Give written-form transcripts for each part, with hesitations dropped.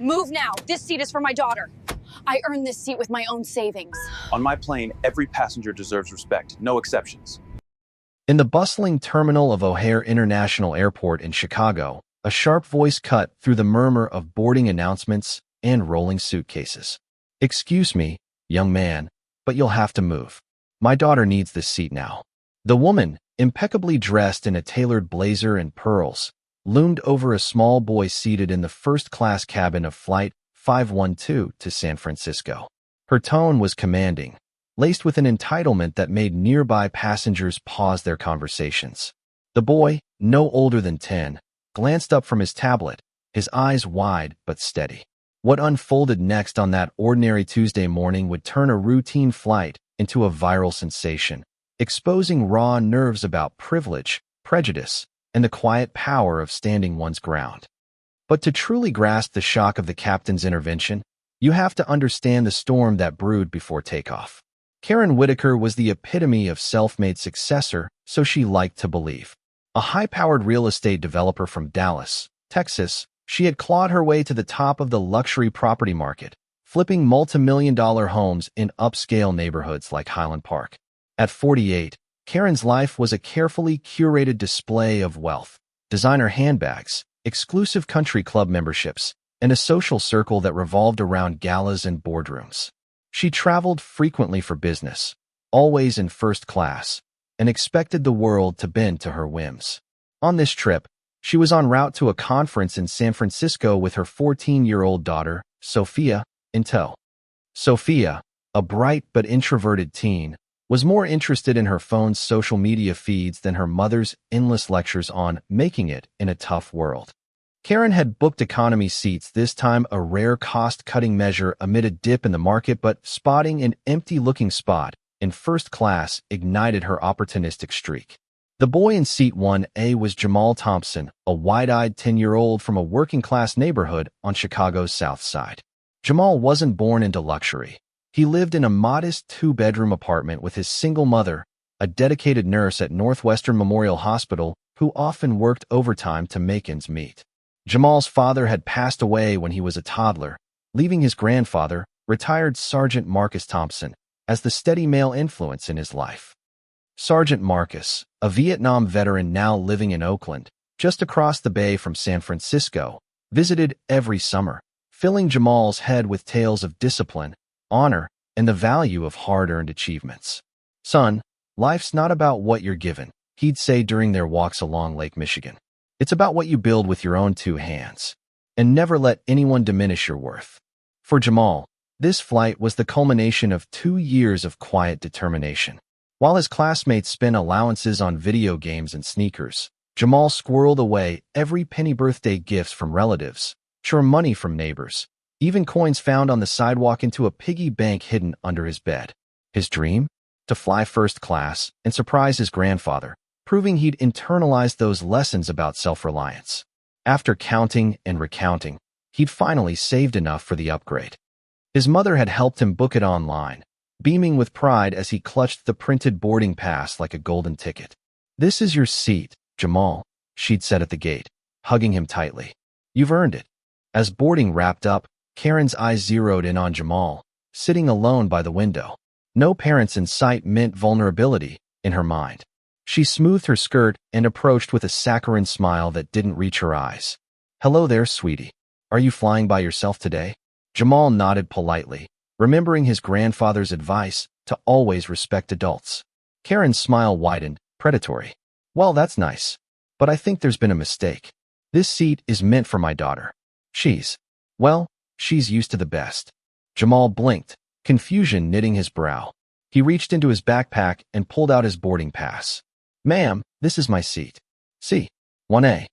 Move now. This seat is for my daughter. I earned this seat with my own savings. On my plane, every passenger deserves respect, no exceptions. In the bustling terminal of O'Hare International Airport in Chicago, a sharp voice cut through the murmur of boarding announcements and rolling suitcases. "Excuse me, young man, but you'll have to move. My daughter needs this seat now." The woman, impeccably dressed in a tailored blazer and pearls, loomed over a small boy seated in the first-class cabin of Flight 512 to San Francisco. Her tone was commanding, laced with an entitlement that made nearby passengers pause their conversations. The boy, no older than 10, glanced up from his tablet, his eyes wide but steady. What unfolded next on that ordinary Tuesday morning would turn a routine flight into a viral sensation, exposing raw nerves about privilege, prejudice, and the quiet power of standing one's ground. But to truly grasp the shock of the captain's intervention, you have to understand the storm that brewed before takeoff. Karen Whitaker was the epitome of self-made successor, so she liked to believe. A high-powered real estate developer from Dallas, Texas, she had clawed her way to the top of the luxury property market, flipping multi-million-dollar homes in upscale neighborhoods like Highland Park. At 48, Karen's life was a carefully curated display of wealth, designer handbags, exclusive country club memberships, and a social circle that revolved around galas and boardrooms. She traveled frequently for business, always in first class, and expected the world to bend to her whims. On this trip, she was en route to a conference in San Francisco with her 14-year-old daughter, Sophia, in tow. Sophia, a bright but introverted teen, was more interested in her phone's social media feeds than her mother's endless lectures on making it in a tough world. Karen had booked economy seats, this time a rare cost-cutting measure amid a dip in the market, but spotting an empty-looking spot in first class ignited her opportunistic streak. The boy in seat 1A was Jamal Thompson, a wide-eyed 10-year-old from a working-class neighborhood on Chicago's South Side. Jamal wasn't born into luxury. He lived in a modest two-bedroom apartment with his single mother, a dedicated nurse at Northwestern Memorial Hospital who often worked overtime to make ends meet. Jamal's father had passed away when he was a toddler, leaving his grandfather, retired Sergeant Marcus Thompson, as the steady male influence in his life. Sergeant Marcus, a Vietnam veteran now living in Oakland, just across the bay from San Francisco, visited every summer, filling Jamal's head with tales of discipline, honor, and the value of hard-earned achievements. "Son, life's not about what you're given," he'd say during their walks along Lake Michigan. "It's about what you build with your own two hands. And never let anyone diminish your worth." For Jamal, this flight was the culmination of 2 years of quiet determination. While his classmates spent allowances on video games and sneakers, Jamal squirreled away every penny, birthday gifts from relatives, chore money from neighbors, even coins found on the sidewalk, into a piggy bank hidden under his bed. His dream? To fly first class and surprise his grandfather, proving he'd internalized those lessons about self-reliance. After counting and recounting, he'd finally saved enough for the upgrade. His mother had helped him book it online, beaming with pride as he clutched the printed boarding pass like a golden ticket. "This is your seat, Jamal," she'd said at the gate, hugging him tightly. "You've earned it." As boarding wrapped up, Karen's eyes zeroed in on Jamal, sitting alone by the window. No parents in sight meant vulnerability, in her mind. She smoothed her skirt and approached with a saccharine smile that didn't reach her eyes. "Hello there, sweetie. Are you flying by yourself today?" Jamal nodded politely, remembering his grandfather's advice to always respect adults. Karen's smile widened, predatory. "Well, that's nice. But I think there's been a mistake. This seat is meant for my daughter. She's used to the best." Jamal blinked, confusion knitting his brow. He reached into his backpack and pulled out his boarding pass. "Ma'am, this is my seat. See, 1A.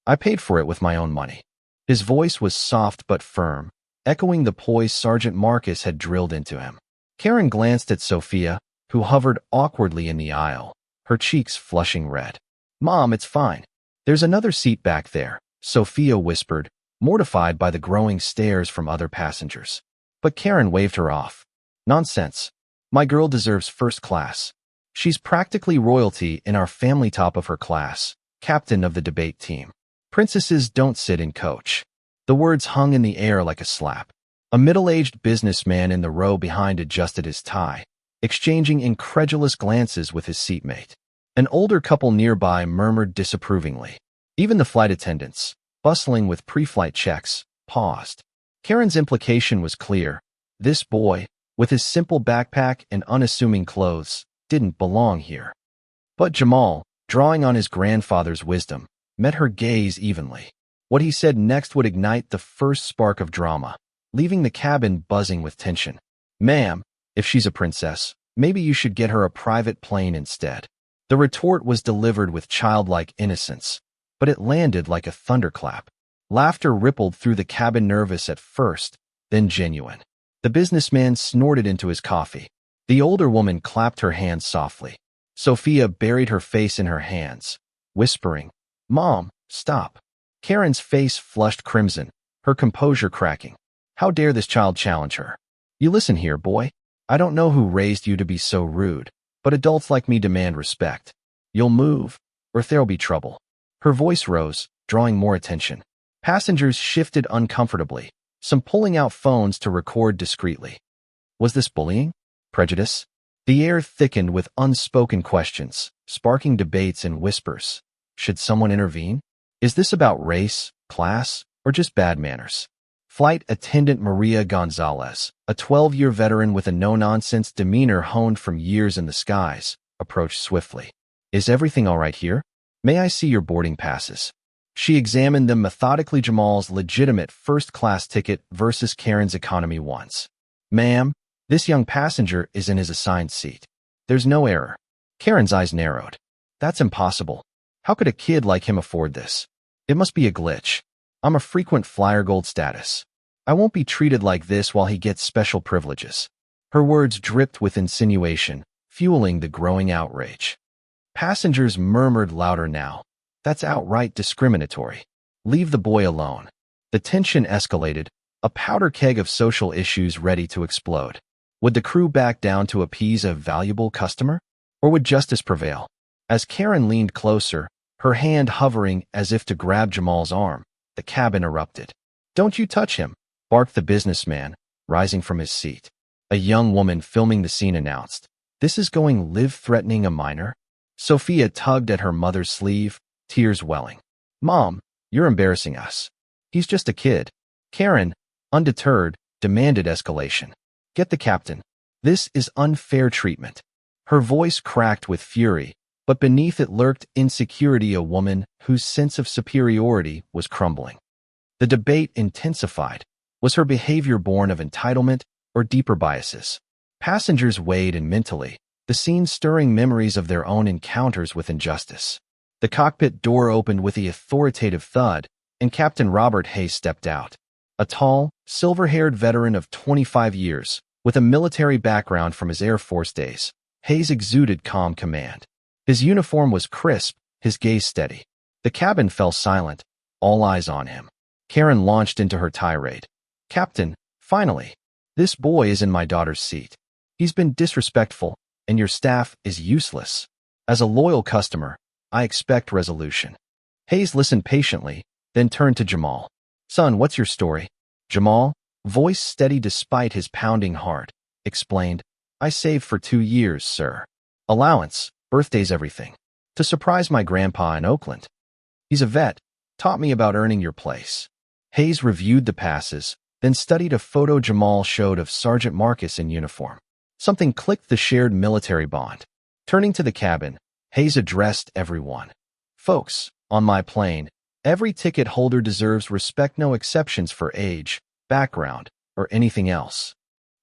I paid for it with my own money." His voice was soft but firm, echoing the poise Sergeant Marcus had drilled into him. Karen glanced at Sophia, who hovered awkwardly in the aisle, her cheeks flushing red. "Mom, it's fine. There's another seat back there," Sophia whispered, mortified by the growing stares from other passengers. But Karen waved her off. "Nonsense. My girl deserves first class. She's practically royalty in our family, top of her class, captain of the debate team. Princesses don't sit in coach." The words hung in the air like a slap. A middle-aged businessman in the row behind adjusted his tie, exchanging incredulous glances with his seatmate. An older couple nearby murmured disapprovingly. Even the flight attendants, bustling with pre-flight checks, paused. Karen's implication was clear. This boy, with his simple backpack and unassuming clothes, didn't belong here. But Jamal, drawing on his grandfather's wisdom, met her gaze evenly. What he said next would ignite the first spark of drama, leaving the cabin buzzing with tension. "Ma'am, if she's a princess, maybe you should get her a private plane instead." The retort was delivered with childlike innocence, but it landed like a thunderclap. Laughter rippled through the cabin, nervous at first, then genuine. The businessman snorted into his coffee. The older woman clapped her hands softly. Sophia buried her face in her hands, whispering, "Mom, stop." Karen's face flushed crimson, her composure cracking. How dare this child challenge her? "You listen here, boy. I don't know who raised you to be so rude, but adults like me demand respect. You'll move, or there'll be trouble." Her voice rose, drawing more attention. Passengers shifted uncomfortably, some pulling out phones to record discreetly. Was this bullying? Prejudice? The air thickened with unspoken questions, sparking debates and whispers. Should someone intervene? Is this about race, class, or just bad manners? Flight attendant Maria Gonzalez, a 12-year veteran with a no-nonsense demeanor honed from years in the skies, approached swiftly. "Is everything all right here? May I see your boarding passes?" She examined them methodically. Jamal's legitimate first-class ticket versus Karen's economy ones. "Ma'am, this young passenger is in his assigned seat. There's no error." Karen's eyes narrowed. "That's impossible. How could a kid like him afford this? It must be a glitch. I'm a frequent flyer, gold status. I won't be treated like this while he gets special privileges." Her words dripped with insinuation, fueling the growing outrage. Passengers murmured louder now. "That's outright discriminatory. Leave the boy alone." The tension escalated, a powder keg of social issues ready to explode. Would the crew back down to appease a valuable customer? Or would justice prevail? As Karen leaned closer, her hand hovering as if to grab Jamal's arm, the cabin erupted. "Don't you touch him," barked the businessman, rising from his seat. A young woman filming the scene announced, "This is going live, threatening a minor." Sophia tugged at her mother's sleeve, tears welling. "Mom, you're embarrassing us. He's just a kid." Karen, undeterred, demanded escalation. "Get the captain. This is unfair treatment." Her voice cracked with fury, but beneath it lurked insecurity, a woman whose sense of superiority was crumbling. The debate intensified. Was her behavior born of entitlement or deeper biases? Passengers weighed in mentally, the scene stirring memories of their own encounters with injustice. The cockpit door opened with the authoritative thud, and Captain Robert Hayes stepped out. A tall, silver-haired veteran of 25 years, with a military background from his Air Force days, Hayes exuded calm command. His uniform was crisp, his gaze steady. The cabin fell silent, all eyes on him. Karen launched into her tirade. "Captain, finally. This boy is in my daughter's seat. He's been disrespectful, and your staff is useless. As a loyal customer, I expect resolution." Hayes listened patiently, then turned to Jamal. "Son, what's your story?" Jamal, voice steady despite his pounding heart, explained, "I saved for 2 years, sir. Allowance, birthdays, everything. To surprise my grandpa in Oakland. He's a vet, taught me about earning your place." Hayes reviewed the passes, then studied a photo Jamal showed of Sergeant Marcus in uniform. Something clicked, the shared military bond. Turning to the cabin, Hayes addressed everyone. "Folks, on my plane, every ticket holder deserves respect, no exceptions for age, background, or anything else."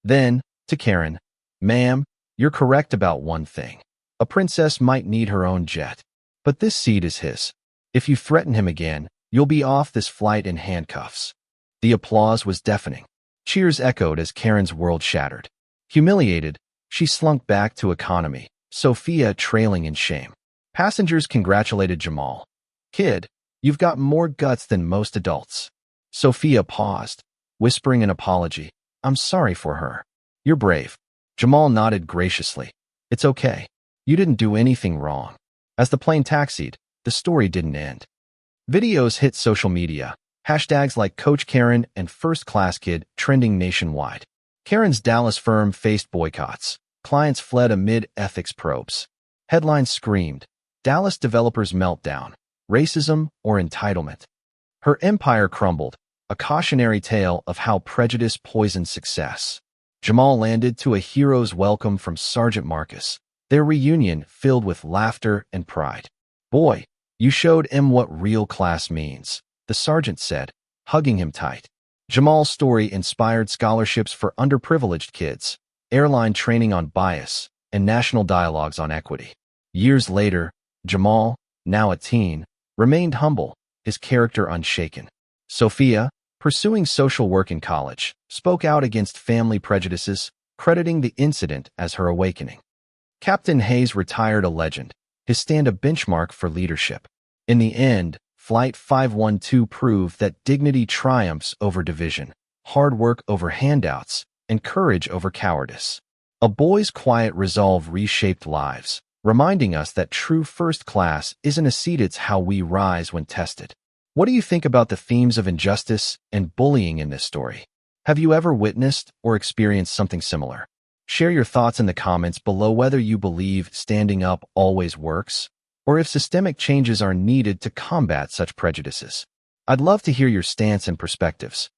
Then, to Karen, "Ma'am, you're correct about one thing. A princess might need her own jet, but this seat is his. If you threaten him again, you'll be off this flight in handcuffs." The applause was deafening. Cheers echoed as Karen's world shattered. Humiliated, she slunk back to economy, Sophia trailing in shame. Passengers congratulated Jamal. "Kid, you've got more guts than most adults." Sophia paused, whispering an apology. "I'm sorry for her." "You're brave." Jamal nodded graciously. "It's okay. You didn't do anything wrong." As the plane taxied, the story didn't end. Videos hit social media, Hashtags like Coach Karen and First Class Kid trending nationwide. Karen's Dallas firm faced boycotts. Clients fled amid ethics probes. Headlines screamed, Dallas developers meltdown, racism or entitlement. Her empire crumbled, a cautionary tale of how prejudice poisoned success. Jamal landed to a hero's welcome from Sergeant Marcus, their reunion filled with laughter and pride. Boy, you showed him what real class means, the sergeant said, hugging him tight. Jamal's story inspired scholarships for underprivileged kids, airline training on bias, and national dialogues on equity. Years later, Jamal, now a teen, remained humble, his character unshaken. Sophia, pursuing social work in college, spoke out against family prejudices, crediting the incident as her awakening. Captain Hayes retired a legend, his stand a benchmark for leadership. In the end, Flight 512 proved that dignity triumphs over division, hard work over handouts, and courage over cowardice. A boy's quiet resolve reshaped lives, reminding us that true first class isn't a seat, it's how we rise when tested. What do you think about the themes of injustice and bullying in this story? Have you ever witnessed or experienced something similar? Share your thoughts in the comments below, whether you believe standing up always works, or if systemic changes are needed to combat such prejudices. I'd love to hear your stance and perspectives.